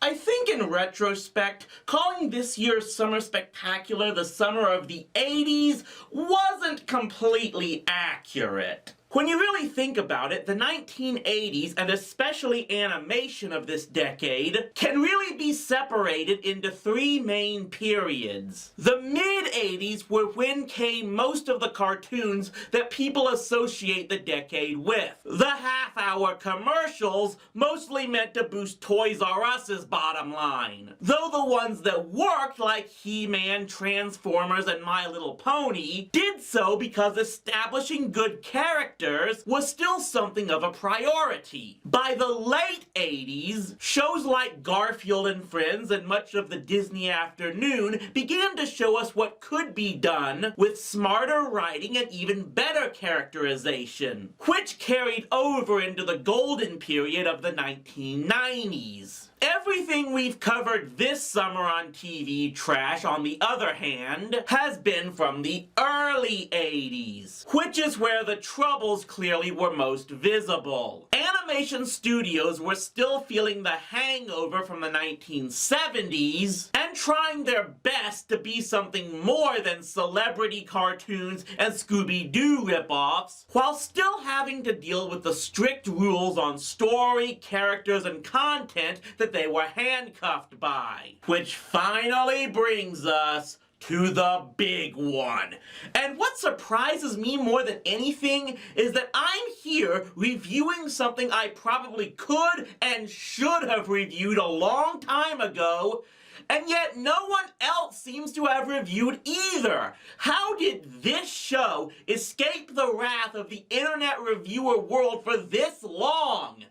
I think in retrospect, calling this year's Summer Spectacular the summer of the 80s wasn't completely accurate. When you really think about it, the 1980s, and especially animation of this decade, can really be separated into three main periods. The mid-80s were when came most of the cartoons that people associate the decade with. The half-hour commercials mostly meant to boost Toys R Us's bottom line. Though the ones that worked, like He-Man, Transformers, and My Little Pony, did so because establishing good characters was still something of a priority. By the late 80s, shows like Garfield and Friends and much of the Disney afternoon began to show us what could be done with smarter writing and even better characterization, which carried over into the golden period of the 1990s. Everything we've covered this summer on TV trash, on the other hand, has been from the early 80s, which is where the troubles clearly were most visible. Animation studios were still feeling the hangover from the 1970s and trying their best to be something more than celebrity cartoons and Scooby-Doo ripoffs, while still having to deal with the strict rules on story, characters, and content that they were handcuffed by. Which finally brings us to the big one. And what surprises me more than anything is that I'm here reviewing something I probably could and should have reviewed a long time ago, and yet no one else seems to have reviewed either. How did this show escape the wrath of the internet reviewer world for this long?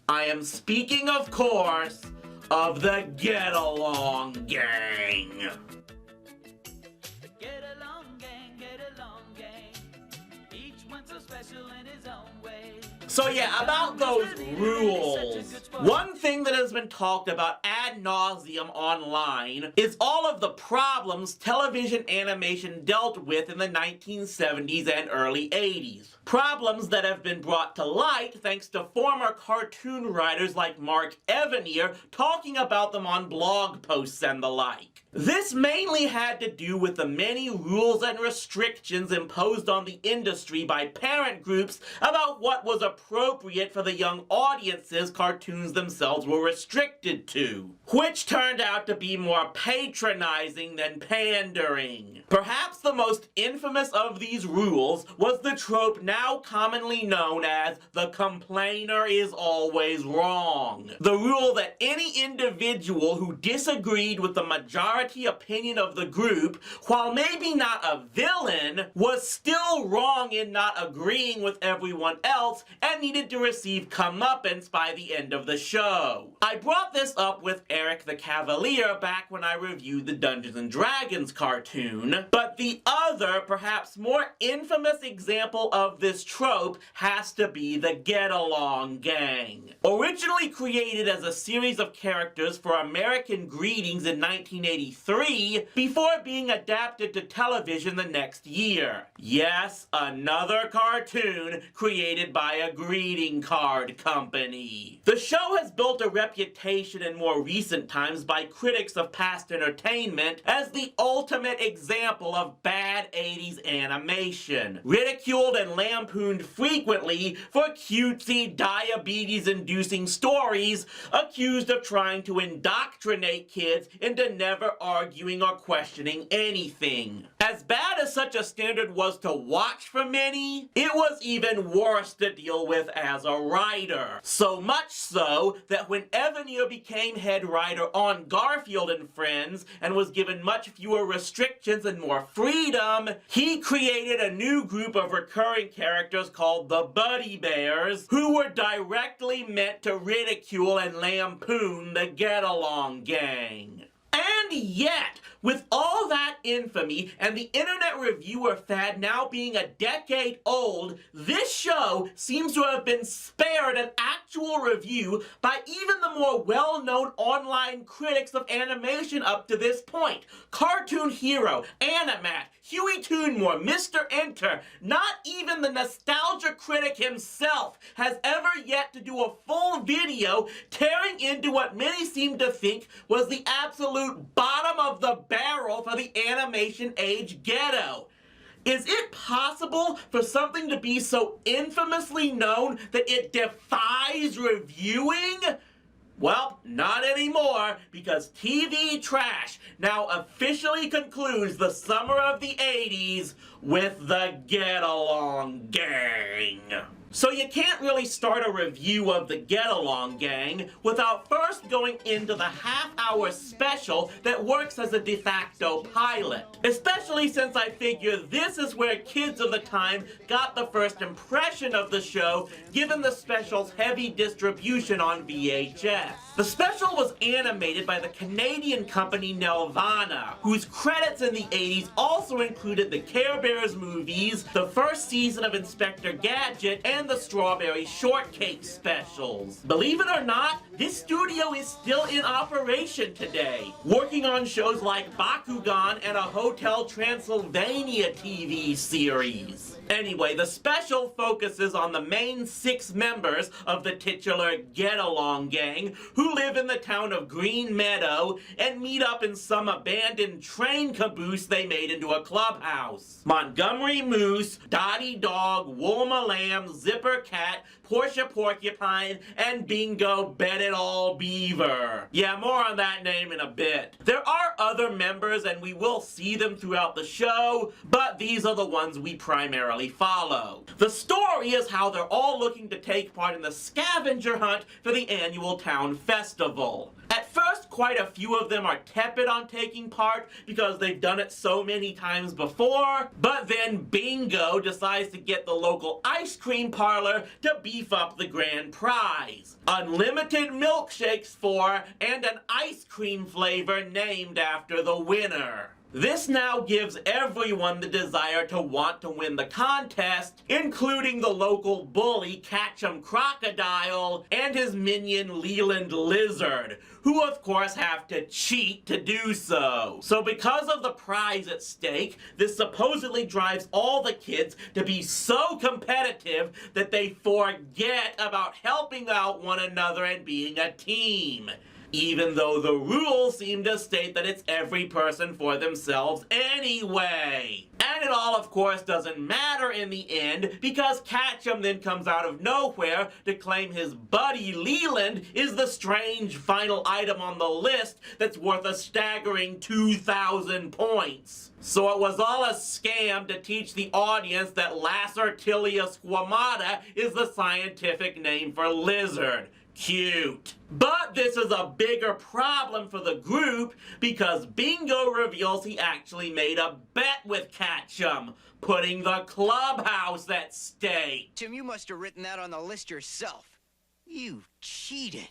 I am speaking, of course, of the Get Along Gang. Get along, gang. Each one's so special in his own way. So yeah, about those rules. One thing that has been talked about ad nauseum online is all of the problems television animation dealt with in the 1970s and early 80s. Problems that have been brought to light thanks to former cartoon writers like Mark Evanier talking about them on blog posts and the like. This mainly had to do with the many rules and restrictions imposed on the industry by parent groups about what was appropriate for the young audiences cartoons themselves were restricted to, which turned out to be more patronizing than pandering. Perhaps the most infamous of these rules was the trope now commonly known as the complainer is always wrong. The rule that any individual who disagreed with the majority opinion of the group, while maybe not a villain, was still wrong in not agreeing with everyone else and needed to receive comeuppance by the end of the show. I brought this up with Eric the Cavalier back when I reviewed the Dungeons & Dragons cartoon, but the other, perhaps more infamous example of this trope has to be the Get Along Gang. Originally created as a series of characters for American Greetings in 1983, before being adapted to television the next year. Yes, another cartoon created by a greeting card company. The show has built a reputation in more recent times by critics of past entertainment as the ultimate example of bad 80s animation, ridiculed and lampooned frequently for cutesy, diabetes-inducing stories accused of trying to indoctrinate kids into never arguing or questioning anything. As bad as such a standard was to watch for many, it was even worse to deal with as a writer. So much so that when Evanier became head writer on Garfield and Friends and was given much fewer restrictions and more freedom, he created a new group of recurring characters called the Buddy Bears, who were directly meant to ridicule and lampoon the Get Along Gang. And And yet, with all that infamy and the internet reviewer fad now being a decade old, this show seems to have been spared an actual review by even the more well-known online critics of animation up to this point. Cartoon Hero, Animat, Huey Toonmore, Mr. Enter, not even the nostalgia critic himself has ever yet to do a full video tearing into what many seem to think was the absolute bottom of the barrel for the animation age ghetto. Is it possible for something to be so infamously known that it defies reviewing? Well, not anymore, because TV Trash now officially concludes the summer of the 80s with the Get Along Gang. So you can't really start a review of the Get Along Gang without first going into the half-hour special that works as a de facto pilot. Especially since I figure this is where kids of the time got the first impression of the show, given the special's heavy distribution on VHS. The special was animated by the Canadian company Nelvana, whose credits in the 80s also included the Care Bears movies, the first season of Inspector Gadget, and the Strawberry Shortcake specials. Believe it or not, this studio is still in operation today, working on shows like Bakugan and a Hotel Transylvania TV series. Anyway, the special focuses on the main 6 members of the titular Get Along Gang who live in the town of Green Meadow and meet up in some abandoned train caboose they made into a clubhouse. Montgomery Moose, Dottie Dog, Wilma Lamb, Zipper Cat, Portia Porcupine, and Bingo Bet-It-All Beaver. Yeah, more on that name in a bit. There are other members and we will see them throughout the show, but these are the ones we primarily follow. The story is how they're all looking to take part in the scavenger hunt for the annual town festival. At first, quite a few of them are tepid on taking part because they've done it so many times before, but then Bingo decides to get the local ice cream parlor to beef up the grand prize. Unlimited milkshakes for, and an ice cream flavor named after the winner. This now gives everyone the desire to want to win the contest, including the local bully Catchem Crocodile and his minion Leland Lizard, who of course have to cheat to do so. So because of the prize at stake, this supposedly drives all the kids to be so competitive that they forget about helping out one another and being a team. Even though the rules seem to state that it's every person for themselves anyway. And it all, of course, doesn't matter in the end, because Catchem then comes out of nowhere to claim his buddy Leland is the strange final item on the list that's worth a staggering 2,000 points. So it was all a scam to teach the audience that Lacertilia squamata is the scientific name for lizard. Cute. But this is a bigger problem for the group because Bingo reveals he actually made a bet with Catchem, putting the clubhouse at stake. Tim, you must have written that on the list yourself. You cheated.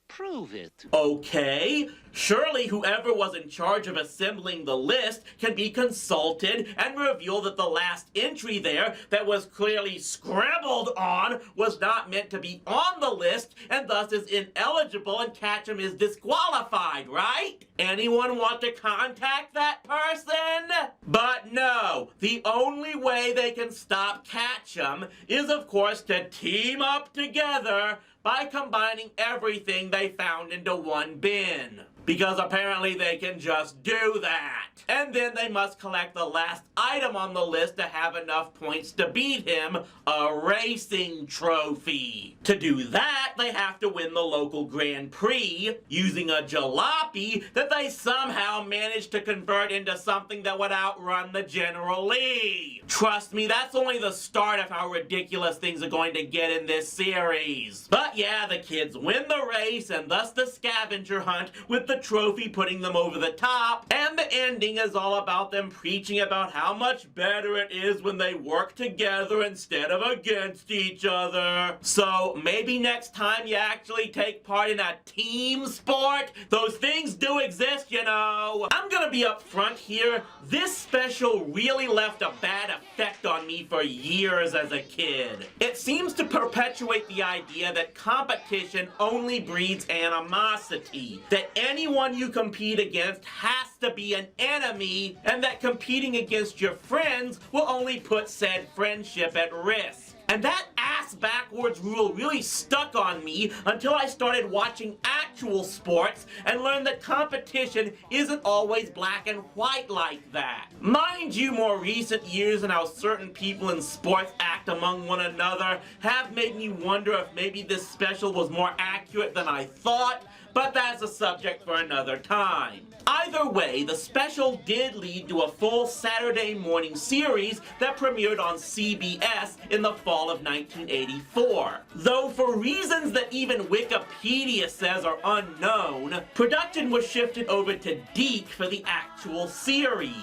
Prove it. Okay, surely whoever was in charge of assembling the list can be consulted and reveal that the last entry there that was clearly scribbled on was not meant to be on the list and thus is ineligible and Catchem is disqualified, right? Anyone want to contact that person? But no, the only way they can stop Catchem is of course to team up together by combining everything they found into one bin. Because apparently they can just do that. And then they must collect the last item on the list to have enough points to beat him, a racing trophy. To do that, they have to win the local Grand Prix using a jalopy that they somehow managed to convert into something that would outrun the General Lee. Trust me, that's only the start of how ridiculous things are going to get in this series. But yeah, the kids win the race and thus the scavenger hunt with the the trophy putting them over the top, and the ending is all about them preaching about how much better it is when they work together instead of against each other. So maybe next time you actually take part in a team sport. Those things do exist, you know. I'm gonna be upfront here. This special really left a bad effect on me for years as a kid. It seems to perpetuate the idea that competition only breeds animosity, that anyone you compete against has to be an enemy, and that competing against your friends will only put said friendship at risk. And that ass-backwards rule really stuck on me until I started watching actual sports and learned that competition isn't always black and white like that. Mind you, more recent years and how certain people in sports act among one another have made me wonder if maybe this special was more accurate than I thought, but that's a subject for another time. Either way, the special did lead to a full Saturday morning series that premiered on CBS in the fall of 1984. Though for reasons that even Wikipedia says are unknown, production was shifted over to Deke for the actual series.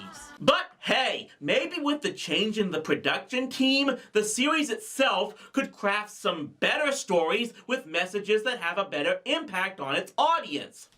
But hey, maybe with the change in the production team, the series itself could craft some better stories with messages that have a better impact on its audience.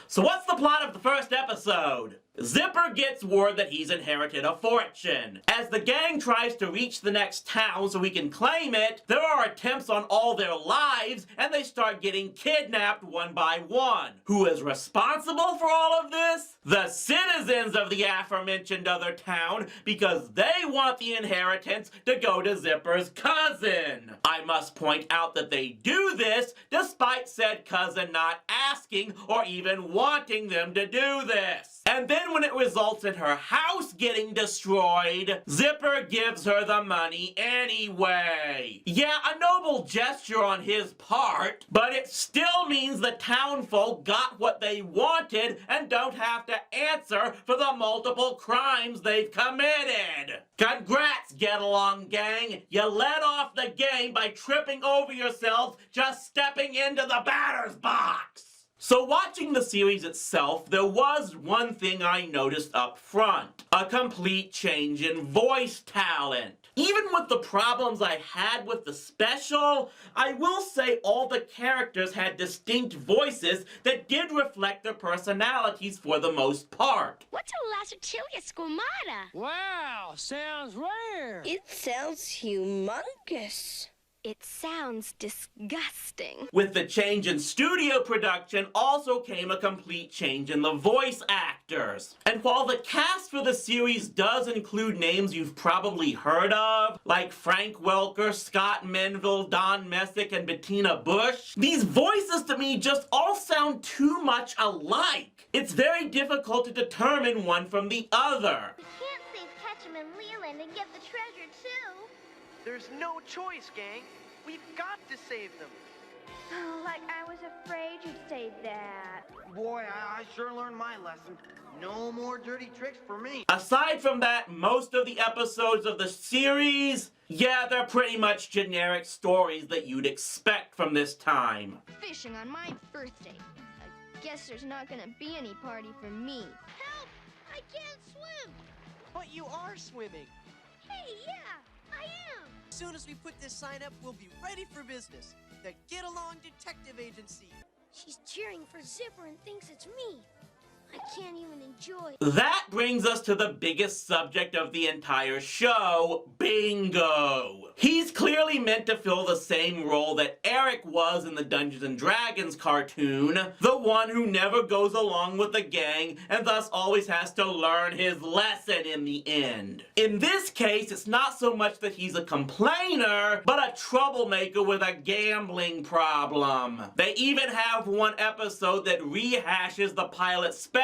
So what's the plot of the first episode? Zipper gets word that he's inherited a fortune. As the gang tries to reach the next town so he can claim it, there are attempts on all their lives, and they start getting kidnapped one by one. Who is responsible for all of this? The citizens of the aforementioned other town, because they want the inheritance to go to Zipper's cousin. I must point out that they do this despite said cousin not asking or even wanting them to do this. And then when it results in her house getting destroyed, Zipper gives her the money anyway. Yeah, a noble gesture on his part, but it still means the townfolk got what they wanted and don't have to answer for the multiple crimes they've committed. Congrats, Get Along Gang! You led off the game by tripping over yourselves just stepping into the batter's box! So watching the series itself, there was one thing I noticed up front. A complete change in voice talent. Even with the problems I had with the special, I will say all the characters had distinct voices that did reflect their personalities for the most part. What's a Lacertilia squamata? Wow, sounds rare. It sounds humongous. It sounds disgusting. With the change in studio production also came a complete change in the voice actors. And while the cast for the series does include names you've probably heard of, like Frank Welker, Scott Menville, Don Messick, and Bettina Bush, these voices to me just all sound too much alike. It's very difficult to determine one from the other. We can't save Ketchum and Leland and get the treasure, too. There's no choice, gang. We've got to save them. Oh, like I was afraid you'd say that. Boy, I sure learned my lesson. No more dirty tricks for me. Aside from that, most of the episodes of the series, yeah, they're pretty much generic stories that you'd expect from this time. Fishing on my birthday. I guess there's not gonna be any party for me. Help! I can't swim! But you are swimming. Hey, yeah, I am! As soon as we put this sign up, we'll be ready for business. The Get Along Detective Agency. She's cheering for Zipper and thinks it's me. I can't even enjoy it. That brings us to the biggest subject of the entire show, Bingo. He's clearly meant to fill the same role that Eric was in the Dungeons & Dragons cartoon, the one who never goes along with the gang and thus always has to learn his lesson in the end. In this case, it's not so much that he's a complainer, but a troublemaker with a gambling problem. They even have one episode that rehashes the pilot special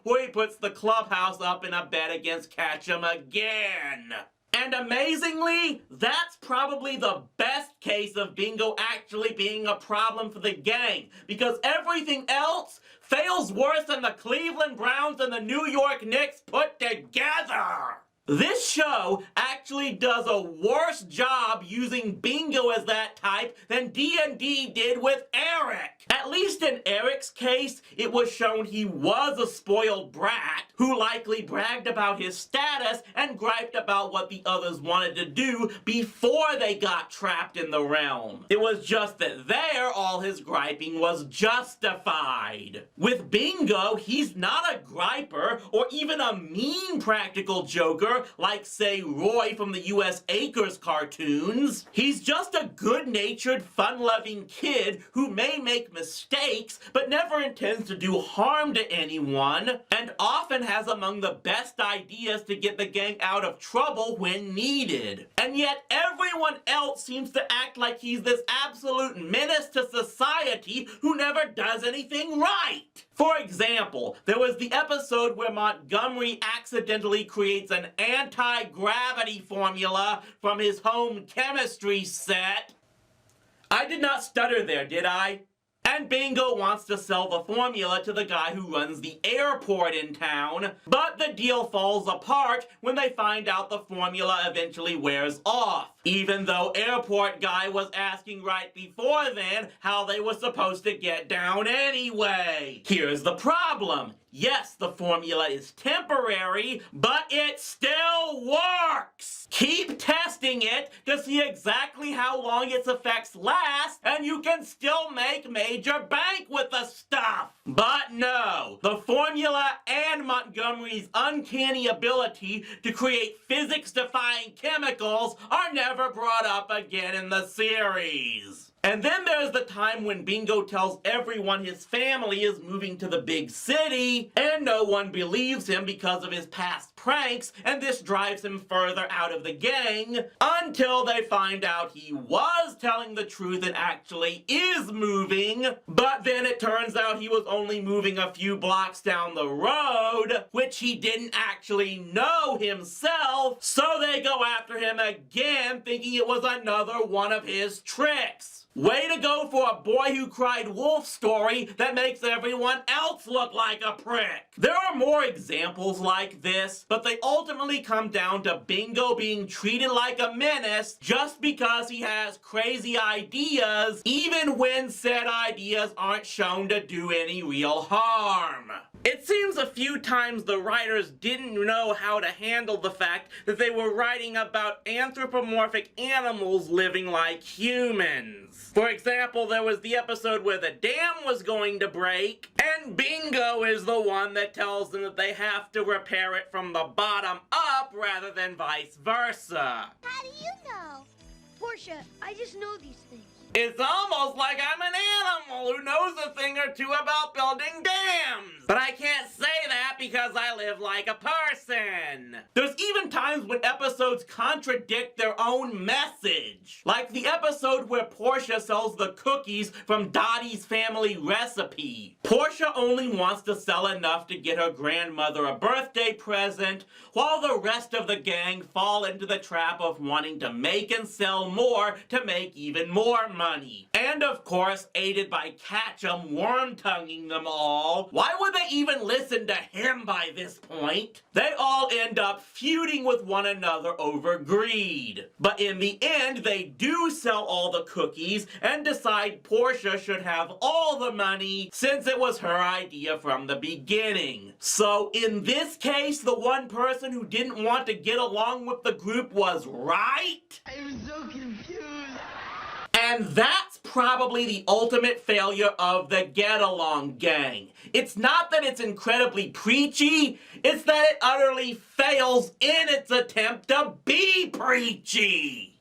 where he puts the clubhouse up in a bet against Ketchum again. And amazingly, that's probably the best case of Bingo actually being a problem for the gang, because everything else fails worse than the Cleveland Browns and the New York Knicks put together. This show actually does a worse job using Bingo as that type than D&D did with Eric. At least in Eric's case, it was shown he was a spoiled brat who likely bragged about his status and griped about what the others wanted to do before they got trapped in the realm. It was just that there, all his griping was justified. With Bingo, he's not a griper or even a mean practical joker like, say, Roy from the U.S. Acres cartoons. He's just a good-natured, fun-loving kid who may make mistakes, but never intends to do harm to anyone, and often has among the best ideas to get the gang out of trouble when needed. And yet everyone else seems to act like he's this absolute menace to society who never does anything right. For example, there was the episode where Montgomery accidentally creates an anti-gravity formula from his home chemistry set. I did not stutter there, did I? And Bingo wants to sell the formula to the guy who runs the airport in town, but the deal falls apart when they find out the formula eventually wears off, even though airport guy was asking right before then how they were supposed to get down anyway. Here's the problem. Yes, the formula is temporary, but it still works! Keep testing it to see exactly how long its effects last, and you can still make major bank with the stuff! But no, the formula and Montgomery's uncanny ability to create physics-defying chemicals are never brought up again in the series. And then there's the time when Bingo tells everyone his family is moving to the big city, and no one believes him because of his past pranks, and this drives him further out of the gang, until they find out he was telling the truth and actually is moving, but then it turns out he was only moving a few blocks down the road, which he didn't actually know himself, so they go after him again, thinking it was another one of his tricks. Way to go for a boy who cried wolf story that makes everyone else look like a prick. There are more examples like this, but they ultimately come down to Bingo being treated like a menace just because he has crazy ideas, even when said ideas aren't shown to do any real harm. It seems a few times the writers didn't know how to handle the fact that they were writing about anthropomorphic animals living like humans. For example, there was the episode where the dam was going to break, and Bingo is the one that tells them that they have to repair it from the bottom up rather than vice versa. How do you know? Portia, I just know these things. It's almost like I'm an animal who knows a thing or two about building dams. But I can't say that because I live like a person. There's even times when episodes contradict their own message. Like the episode where Portia sells the cookies from Dottie's family recipe. Portia only wants to sell enough to get her grandmother a birthday present, while the rest of the gang fall into the trap of wanting to make and sell more to make even more money. And of course, aided by Ketchum worm-tonguing them all. Why would they even listen to him by this point? They all end up feuding with one another over greed. But in the end, they do sell all the cookies and decide Portia should have all the money since it was her idea from the beginning. So in this case, the one person who didn't want to get along with the group was right? I'm so confused. And that's probably the ultimate failure of the Get Along Gang. It's not that it's incredibly preachy, it's that it utterly fails in its attempt to be preachy.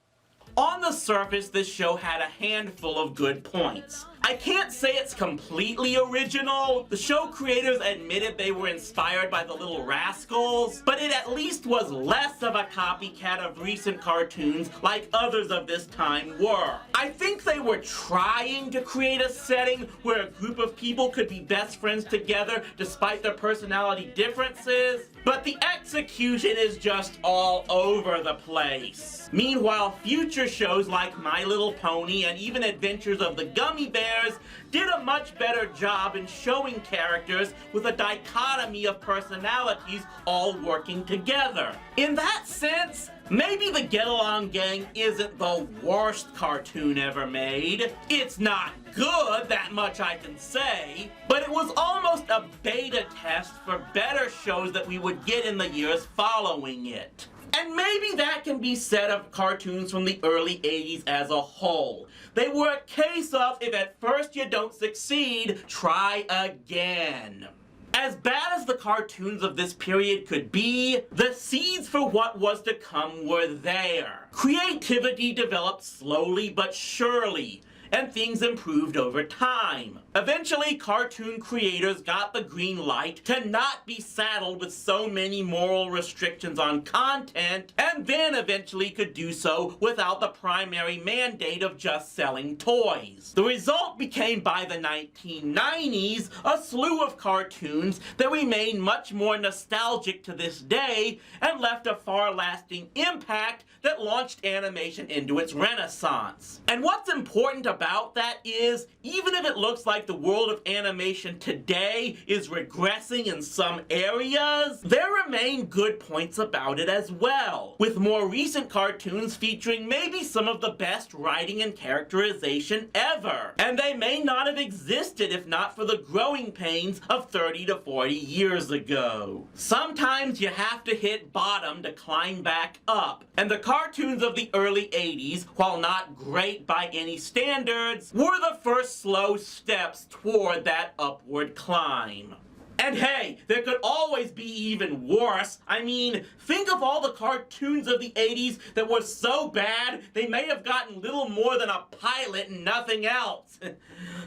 On the surface, this show had a handful of good points. I can't say it's completely original. The show creators admitted they were inspired by the Little Rascals, but it at least was less of a copycat of recent cartoons like others of this time were. I think they were trying to create a setting where a group of people could be best friends together despite their personality differences, but the execution is just all over the place. Meanwhile, future shows like My Little Pony and even Adventures of the Gummy Bear Bears did a much better job in showing characters with a dichotomy of personalities all working together. In that sense, maybe the Get Along Gang isn't the worst cartoon ever made. It's not good, that much I can say, but it was almost a beta test for better shows that we would get in the years following it. And maybe that can be said of cartoons from the early 80s as a whole. They were a case of, if at first you don't succeed, try again. As bad as the cartoons of this period could be, the seeds for what was to come were there. Creativity developed slowly but surely, and things improved over time. Eventually, cartoon creators got the green light to not be saddled with so many moral restrictions on content, and then eventually could do so without the primary mandate of just selling toys. The result became, by the 1990s, a slew of cartoons that remain much more nostalgic to this day and left a far-lasting impact that launched animation into its renaissance. And what's important about that is, even if it looks like the world of animation today is regressing in some areas, there remain good points about it as well, with more recent cartoons featuring maybe some of the best writing and characterization ever. And they may not have existed if not for the growing pains of 30 to 40 years ago. Sometimes you have to hit bottom to climb back up, and the cartoons of the early 80s, while not great by any standards, were the first slow steps toward that upward climb. And hey, there could always be even worse. I mean, think of all the cartoons of the 80s that were so bad, they may have gotten little more than a pilot and nothing else.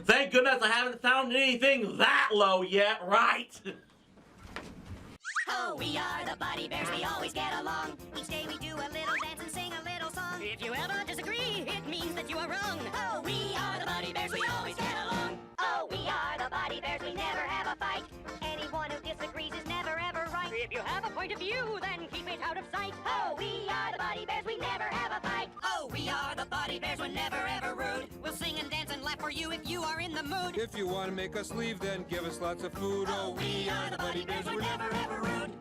Thank goodness I haven't found anything that low yet, right? Oh, we are the Buddy Bears, we always get along. Each day we do a little dance and sing a little song. If you ever disagree, it means that you are wrong. Oh, we are the Buddy Bears, we always get along. Oh, we are the Buddy Bears, we never have a fight. Anyone who disagrees is never ever right. If you have a point of view, then keep it out of sight. Oh, we are the Buddy Bears, we never have a fight. Oh, we are the Buddy Bears, we're never ever rude. We'll sing and dance and laugh for you if you are in the mood. If you want to make us leave, then give us lots of food. Oh, we are the Buddy Bears, we're never ever rude.